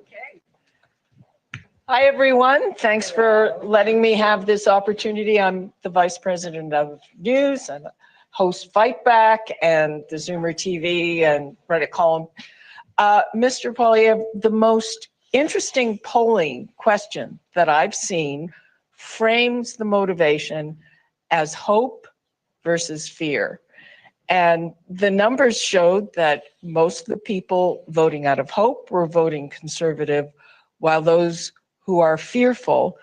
Okay. Hi, everyone. Thanks for letting me have this opportunity. I'm the Vice President of News and host Fight Back and the Zoomer TV and Reddit column. Mr. Poilievre, the most interesting polling question that I've seen frames the motivation as hope versus fear. And the numbers showed that most of the people voting out of hope were voting Conservative, while those who are fearful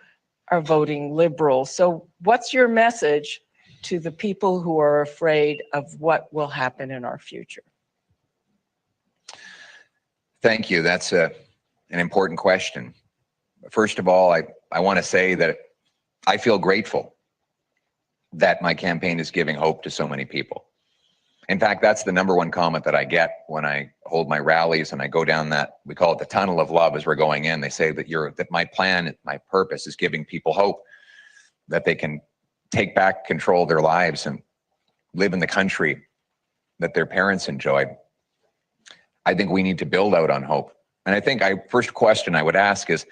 are voting Liberal. So what's your message to the people who are afraid of what will happen in our future? Thank you. That's an important question. First of all, I want to say that I feel grateful that my campaign is giving hope to so many people. In fact, that's the number one comment that I get when I hold my rallies and I go down that, we call it the tunnel of love as we're going in. They say that my plan, my purpose is giving people hope that they can take back control of their lives and live in the country that their parents enjoyed. I think we need to build out on hope. And I think first question I would ask is,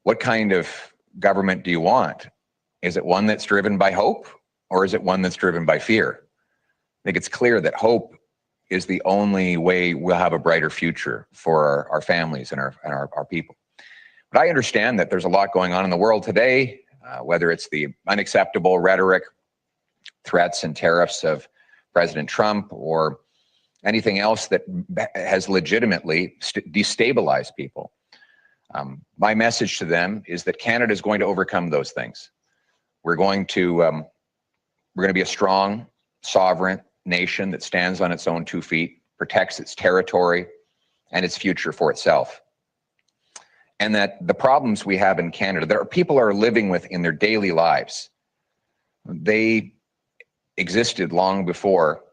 what kind of government do you want? Is it one that's driven by hope, or is it one that's driven by fear? I think it's clear that hope is the only way we'll have a brighter future for our families and our people. But I understand that there's a lot going on in the world today, whether it's the unacceptable rhetoric, threats and tariffs of President Trump, or anything else that has legitimately destabilized people. My message to them is that Canada is going to overcome those things. We're going to be a strong, sovereign nation that stands on its own 2 feet, protects its territory and its future for itself. And that the problems we have in Canada, there are people are living with in their daily lives. They existed long before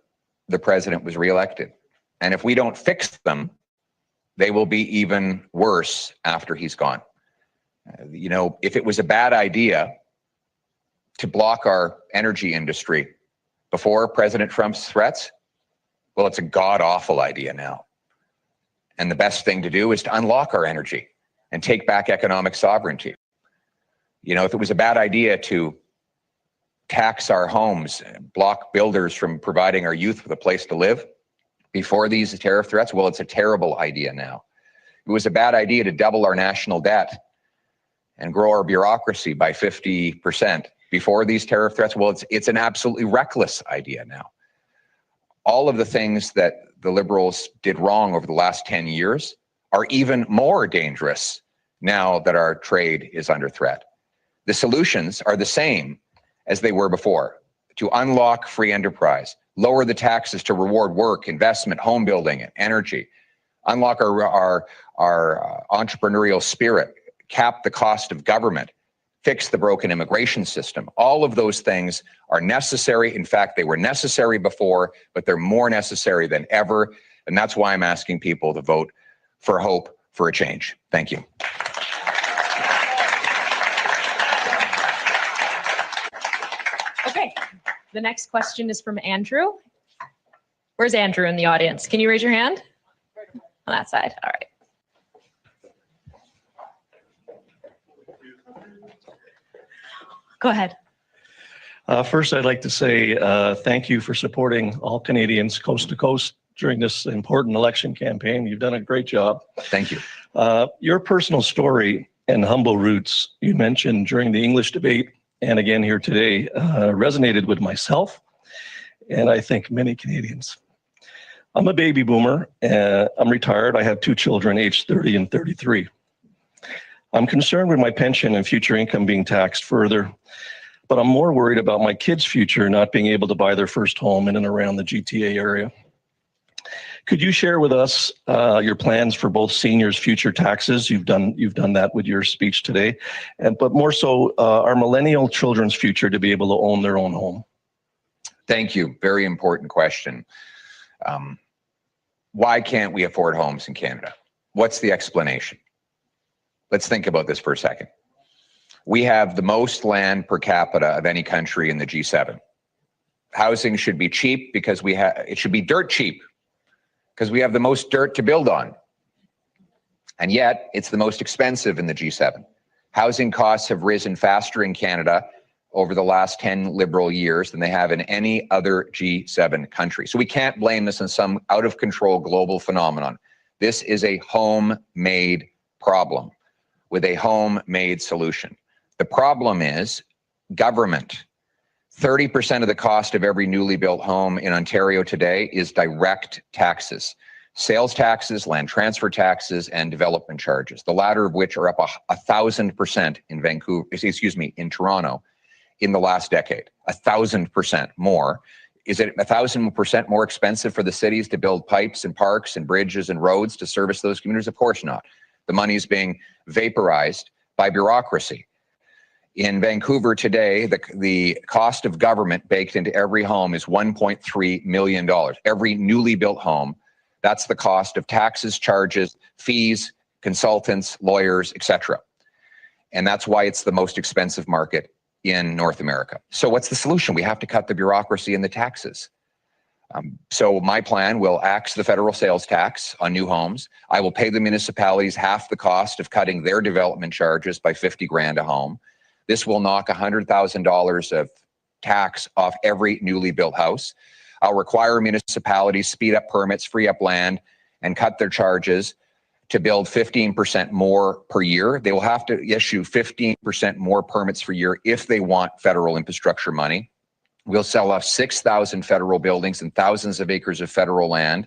the president was reelected. And if we don't fix them, they will be even worse after he's gone. You know, if it was a bad idea to block our energy industry before President Trump's threats, well, it's a god-awful idea now. And the best thing to do is to unlock our energy and take back economic sovereignty. You know, if it was a bad idea to tax our homes, block builders from providing our youth with a place to live before these tariff threats, well, it's a terrible idea now. It was a bad idea to double our national debt and grow our bureaucracy by 50% before these tariff threats. Well, it's an absolutely reckless idea now. All of the things that the Liberals did wrong over the last 10 years are even more dangerous now that our trade is under threat. The solutions are the same as they were before: to unlock free enterprise, lower the taxes to reward work, investment, home building, and energy, unlock our entrepreneurial spirit, cap the cost of government, fix the broken immigration system. All of those things are necessary. In fact, they were necessary before, but they're more necessary than ever. And that's why I'm asking people to vote for hope for a change. Thank you. Okay, the next question is from Andrew. Where's Andrew in the audience? Can you raise your hand? On that side, all right. Go ahead. First, I'd like to say thank you for supporting all Canadians coast to coast during this important election campaign. You've done a great job. Thank you. Your personal story and humble roots you mentioned during the English debate and again here today resonated with myself and I think many Canadians. I'm a baby boomer. I'm retired. I have 2 children aged 30 and 33. I'm concerned with my pension and future income being taxed further, but I'm more worried about my kids' future not being able to buy their first home in and around the GTA area. Could you share with us your plans for both seniors' future taxes? You've done that with your speech today, but more so our millennial children's future to be able to own their own home. Thank you. Very important question. Why can't we afford homes in Canada? What's the explanation? Let's think about this for a second. We have the most land per capita of any country in the G7. housing should be cheap because it should be dirt cheap because we have the most dirt to build on. And yet it's the most expensive in the G7. Housing costs have risen faster in Canada over the last 10 Liberal years than they have in any other G7 country. So we can't blame this on some out of control global phenomenon. This is a homemade problem with a homemade solution. The problem is government. 30% of the cost of every newly built home in Ontario today is direct taxes. Sales taxes, land transfer taxes, and development charges, the latter of which are up 1,000% in Toronto in the last decade. 1,000% more. Is it 1,000% more expensive for the cities to build pipes and parks and bridges and roads to service those communities? Of course not. The money is being vaporized by bureaucracy. In Vancouver today, the cost of government baked into every home is $1.3 million. Every newly built home, that's the cost of taxes, charges, fees, consultants, lawyers, etc. And that's why it's the most expensive market in North America. So what's the solution? We have to cut the bureaucracy and the taxes. So my plan will axe the federal sales tax on new homes. I will pay the municipalities half the cost of cutting their development charges by 50 grand a home. This will knock $100,000 of tax off every newly built house. I'll require municipalities speed up permits, free up land, and cut their charges to build 15% more per year. They will have to issue 15% more permits per year if they want federal infrastructure money. We'll sell off 6,000 federal buildings and thousands of acres of federal land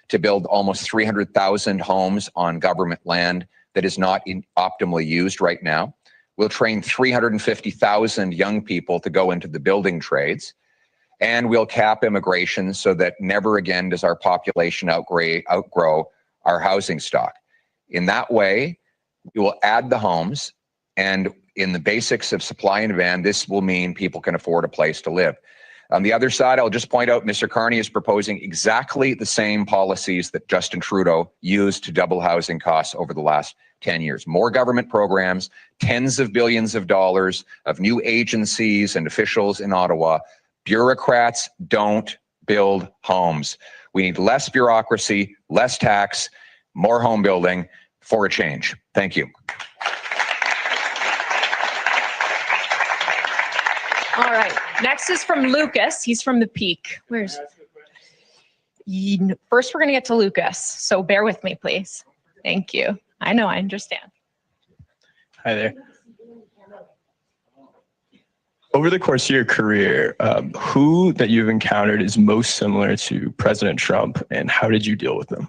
to build almost 300,000 homes on government land that is not optimally used right now. We'll train 350,000 young people to go into the building trades, and we'll cap immigration so that never again does our population outgrow our housing stock. In that way, we will add the homes, and in the basics of supply and demand, this will mean people can afford a place to live. On the other side, I'll just point out Mr. Carney is proposing exactly the same policies that Justin Trudeau used to double housing costs over the last 10 years. More government programs, tens of billions of dollars of new agencies and officials in Ottawa. Bureaucrats don't build homes. We need less bureaucracy, less tax, more home building for a change. Thank you. All right. Next is from Lucas. He's from the Peak. First, we're going to get to Lucas. So bear with me, please. Thank you. I know, I understand. Hi there. Over the course of your career, who that you've encountered is most similar to President Trump, and how did you deal with them?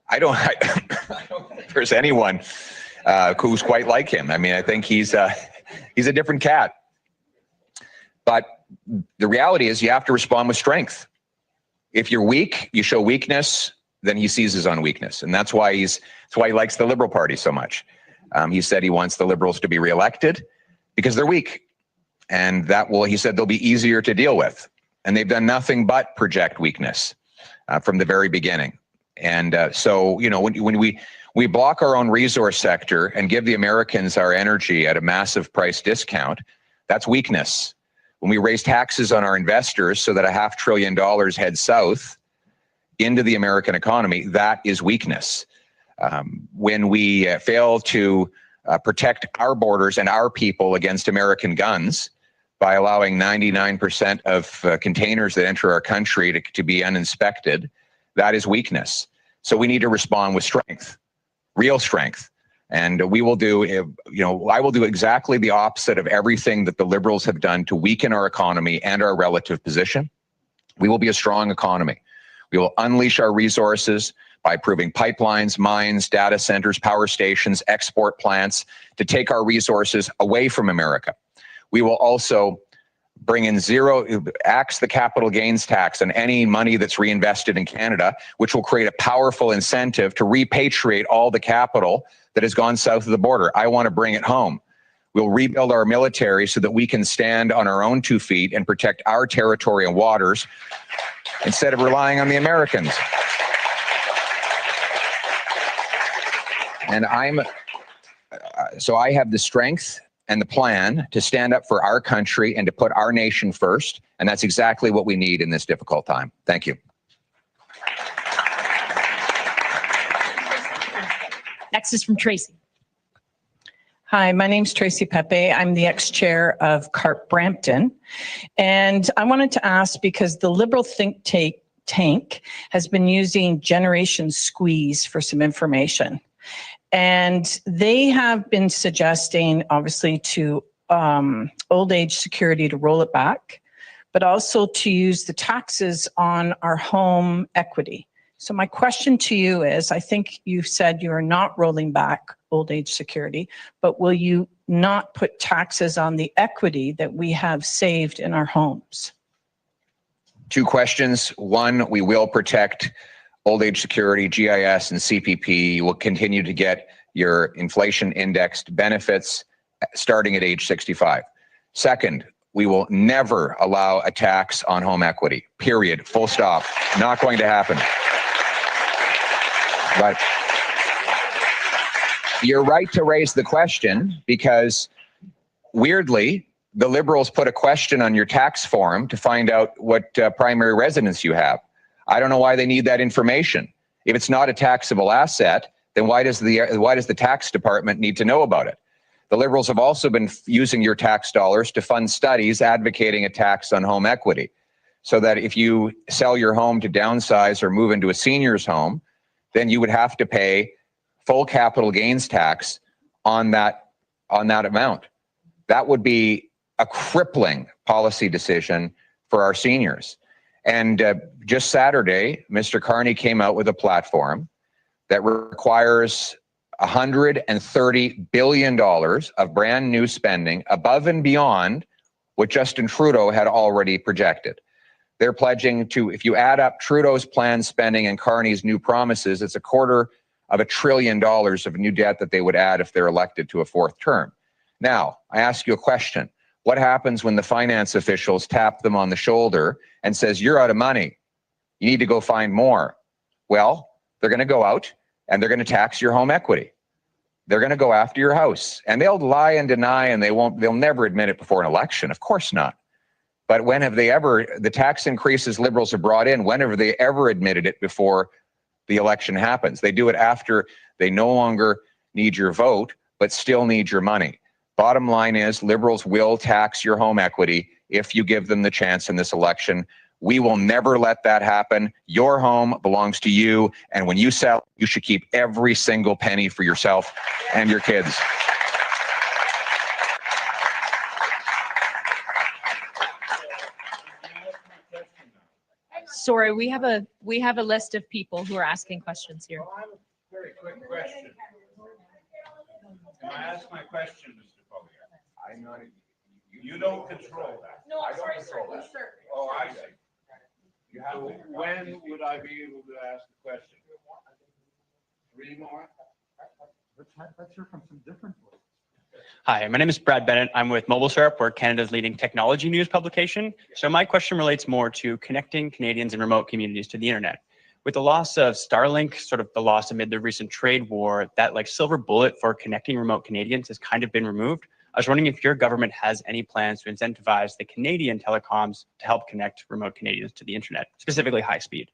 I don't think there's anyone who's quite like him. I mean, I think he's a different cat. But the reality is you have to respond with strength. If you're weak, you show weakness, then he seizes on weakness. And that's why he likes the Liberal Party so much. He said he wants the Liberals to be reelected because they're weak. And he said they'll be easier to deal with. And they've done nothing but project weakness from the very beginning. And so, you know, when we block our own resource sector and give the Americans our energy at a massive price discount, that's weakness. When we raise taxes on our investors so that $500 billion heads south into the American economy, that is weakness. When we fail to protect our borders and our people against American guns by allowing 99% of containers that enter our country to be uninspected, that is weakness. So we need to respond with strength, real strength. And we will do, I will do exactly the opposite of everything that the Liberals have done to weaken our economy and our relative position. We will be a strong economy. We will unleash our resources by improving pipelines, mines, data centers, power stations, export plants to take our resources away from America. We will also bring in axe the capital gains tax on any money that's reinvested in Canada, which will create a powerful incentive to repatriate all the capital that has gone south of the border. I want to bring it home. We'll rebuild our military so that we can stand on our own 2 feet and protect our territory and waters instead of relying on the Americans. And So I have the strength and the plan to stand up for our country and to put our nation first. And that's exactly what we need in this difficult time. Thank you. Next is from Tracy. Hi, my name's Tracy Pepe. I'm the ex-chair of CARP Brampton. And I wanted to ask, because the Liberal think tank has been using Generation Squeeze for some information. And they have been suggesting, obviously, to old age security to roll it back, but also to use the taxes on our home equity. So my question to you is, I think you said you are not rolling back old age security, but will you not put taxes on the equity that we have saved in our homes? Two questions. One, we will protect old age security, GIS, and CPP. You will continue to get your inflation indexed benefits starting at age 65. Second, we will never allow a tax on home equity, period, full stop. Not going to happen. But you're right to raise the question, because weirdly, the Liberals put a question on your tax form to find out what primary residence you have. I don't know why they need that information. If it's not a taxable asset, then why does the tax department need to know about it? The Liberals have also been using your tax dollars to fund studies advocating a tax on home equity, so that if you sell your home to downsize or move into a senior's home, then you would have to pay full capital gains tax on that amount. That would be a crippling policy decision for our seniors. And just Saturday, Mr. Carney came out with a platform that requires $130 billion of brand new spending above and beyond what Justin Trudeau had already projected. They're pledging to, if you add up Trudeau's planned spending and Carney's new promises, it's $250 billion of new debt that they would add if they're elected to a fourth term. Now, I ask you a question. What happens when the finance officials tap them on the shoulder and says, you're out of money, you need to go find more? Well, they're going to go out and they're going to tax your home equity. They're going to go after your house, and they'll lie and deny, and they'll never admit it before an election. Of course not. But when have they ever, the tax increases Liberals have brought in, when have they ever admitted it before the election happens? They do it after they no longer need your vote, but still need your money. Bottom line is, Liberals will tax your home equity if you give them the chance in this election. We will never let that happen. Your home belongs to you, and when you sell, you should keep every single penny for yourself and your kids. Sorry, we have a list of people who are asking questions here. Well, I have a very quick question. Can I ask my question, Mr. Poilievre? I'm not. You don't control that. No, I don't sorry, control sir. that. Sir. Oh, I see. You have So to. when would I be able to ask the question? 3 more? Let's hear from some different voices. Hi, my name is Brad Bennett. I'm with Mobile Syrup. We're Canada's leading technology news publication. So my question relates more to connecting Canadians in remote communities to the internet. With the loss of Starlink, sort of the loss amid the recent trade war, that like silver bullet for connecting remote Canadians has kind of been removed. I was wondering if your government has any plans to incentivize the Canadian telecoms to help connect remote Canadians to the internet, specifically high speed.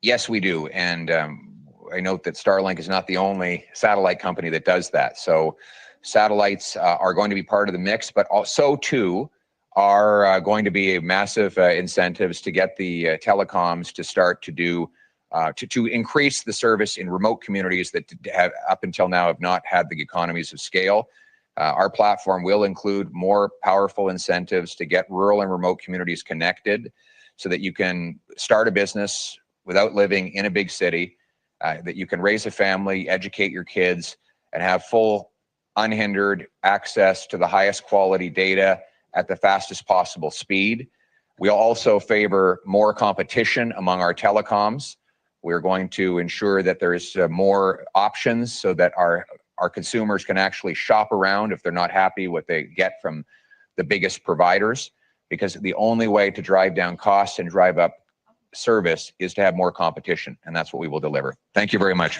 Yes, we do. And I note that Starlink is not the only satellite company that does that. So satellites are going to be part of the mix, but also too are going to be massive incentives to get the telecoms to start to do to increase the service in remote communities that have up until now have not had the economies of scale. Our platform will include more powerful incentives to get rural and remote communities connected so that you can start a business without living in a big city, that you can raise a family, educate your kids, and have full unhindered access to the highest quality data at the fastest possible speed. We'll also favor more competition among our telecoms. We're going to ensure that there's more options so that our consumers can actually shop around if they're not happy what they get from the biggest providers, because the only way to drive down costs and drive up service is to have more competition, and that's what we will deliver. Thank you very much.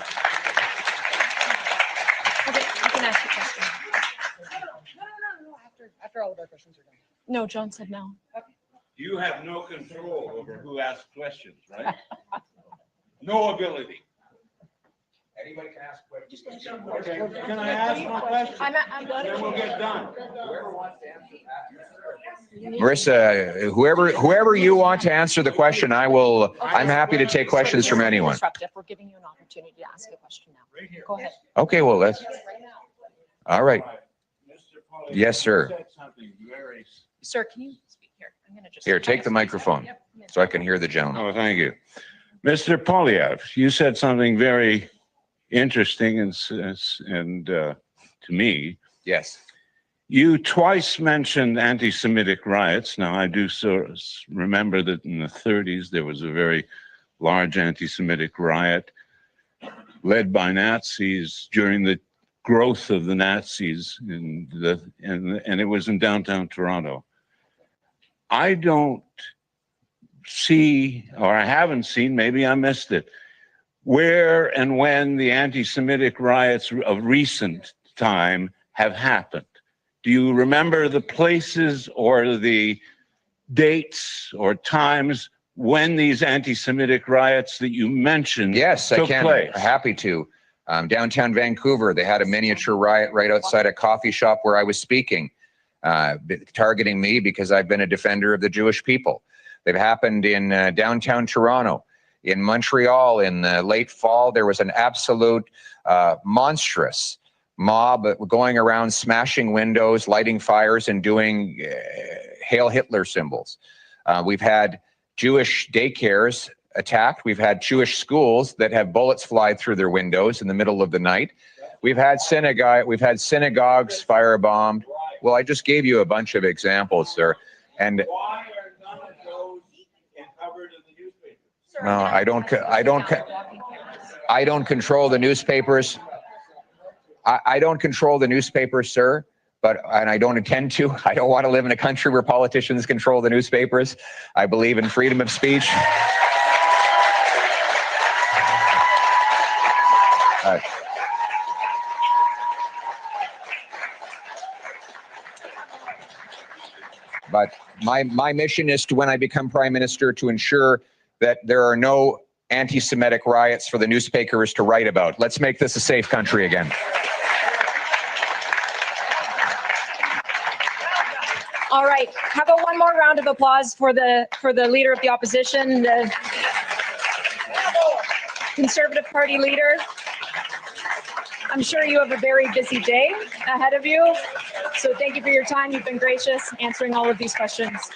Okay. can ask a question. No, after all of our questions are done. No, John said no. You have no control over who asks questions, right? No ability. Anybody can ask questions. Okay, can I ask my question? I'm done. Then we'll get done. Marissa, whoever you want to answer the question, I'm happy to take questions from anyone. We're giving you an opportunity to ask a question now. Go ahead. Okay, well, that's, all right. Mr. Poilievre, Yes, sir. you said something very- Sir, can you speak here? I'm going to just. Here, take the microphone so I can hear the gentleman. Oh, thank you. Mr. Poilievre, you said something very interesting and to me. Yes. You twice mentioned anti-Semitic riots. Now, I do remember that in the 30s, there was a very large anti-Semitic riot led by Nazis during the growth of the Nazis, and it was in downtown Toronto. I don't see, or I haven't seen, maybe I missed it, where and when the anti-Semitic riots of recent time have happened. Do you remember the places or the dates or times when these anti-Semitic riots that you mentioned Yes, I took can. place? Happy to. Downtown Vancouver, they had a miniature riot right outside a coffee shop where I was speaking, targeting me because I've been a defender of the Jewish people. They've happened in downtown Toronto. In Montreal in the late fall, there was an absolute monstrous mob going around smashing windows, lighting fires, and doing Hail Hitler symbols. We've had Jewish daycares attacked. We've had Jewish schools that have bullets fly through their windows in the middle of the night. We've had synagogues firebombed. Well, I just gave you a bunch of examples, sir. And Why are none of those covered in the newspaper? no, I don't control the newspapers. I don't control the newspapers, sir, and I don't intend to. I don't want to live in a country where politicians control the newspapers. I believe in freedom of speech. But my mission is to, when I become prime minister, to ensure that there are no anti-Semitic riots for the newspapers to write about. Let's make this a safe country again. All right. How about one more round of applause for the leader of the opposition, the Conservative Party leader. I'm sure you have a very busy day ahead of you. So thank you for your time. You've been gracious answering all of these questions.